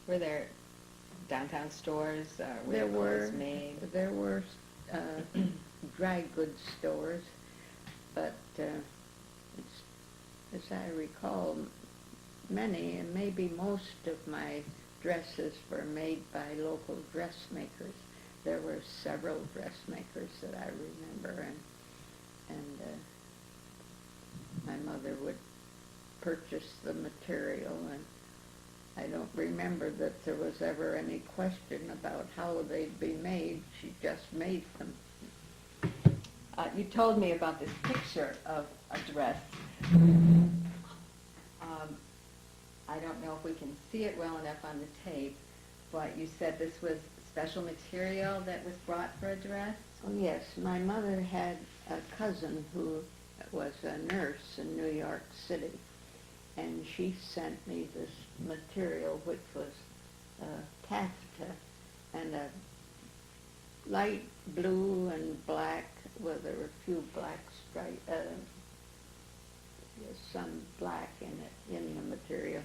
Were there downtown stores There where clothes made? there were dry goods stores, but as I recall, many and maybe most of my dresses were made by local dressmakers. There were several dressmakers that I remember, and my mother would purchase the material, and I don't remember that there was ever any question about how they'd be made. She just made them. You told me about this picture of a dress. I don't know if we can see it well enough on the tape, but you said this was special material that was brought for a dress? Oh, yes. My mother had a cousin who was a nurse in New York City, and she sent me this material, which was taffeta and a light blue and black, well, there were a few black stripes, some black in it, in the material,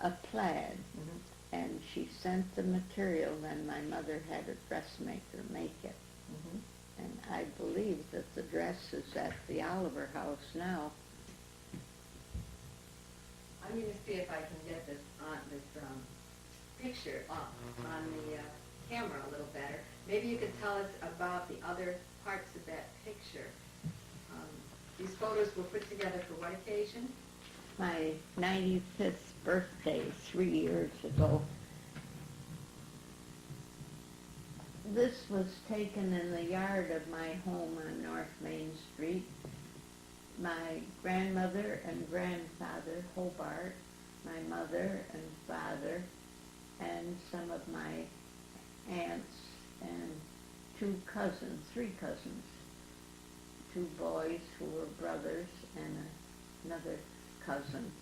a plaid. Mm-hmm. And she sent the material, then my mother had a dressmaker make it. Mm-hmm. And I believe that the dress is at the Oliver House now. I'm going to see if I can get this picture on the camera a little better. Maybe you can tell us about the other parts of that picture. These photos were put together for what occasion? My 95th birthday, 3 years ago. This was taken in the yard of my home on North Main Street. My grandmother and grandfather, Hobart, my mother and father, and some of my aunts and three cousins, two boys who were brothers and another cousin.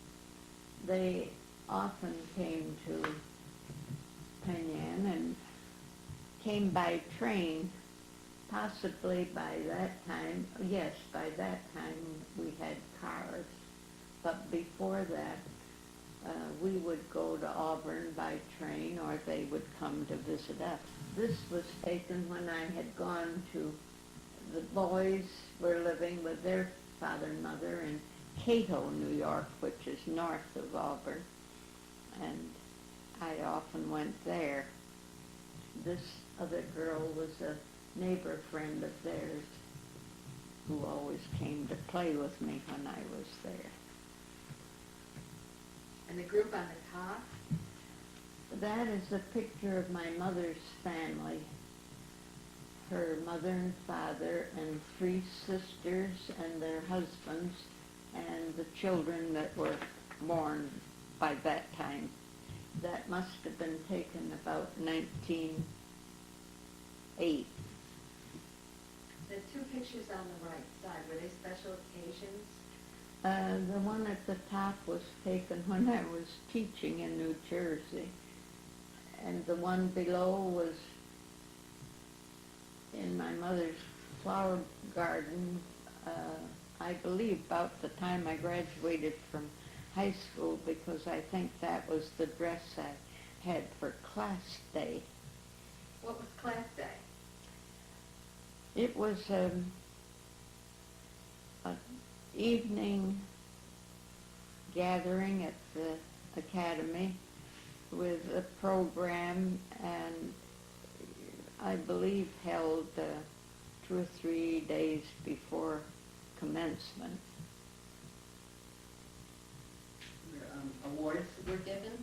They often came to Penyan and came by train, possibly by that time, yes, by that time we had cars, but before that we would go to Auburn by train, or they would come to visit us. This was taken when I had gone to, the boys were living with their father and mother in Cato, New York, which is north of Auburn, and I often went there. This other girl was a neighbor friend of theirs who always came to play with me when I was there. And the group on the top? That is a picture of my mother's family. Her mother and father and three sisters and their husbands and the children that were born by that time. That must have been taken about 1908. The two pictures on the right side, were they special occasions? The one at the top was taken when I was teaching in New Jersey, and the one below was in my mother's flower garden, I believe about the time I graduated from high school, because I think that was the dress I had for class day. What was class day? It was an evening gathering at the academy with a program, and I believe held 2 or 3 days before commencement. Awards were given?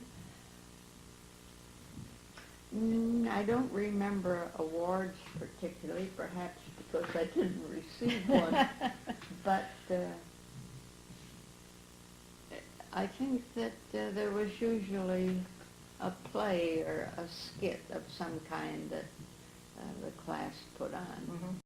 I don't remember awards particularly, perhaps because I didn't receive one, but I think that there was usually a play or a skit of some kind that the class put on. Mm-hmm.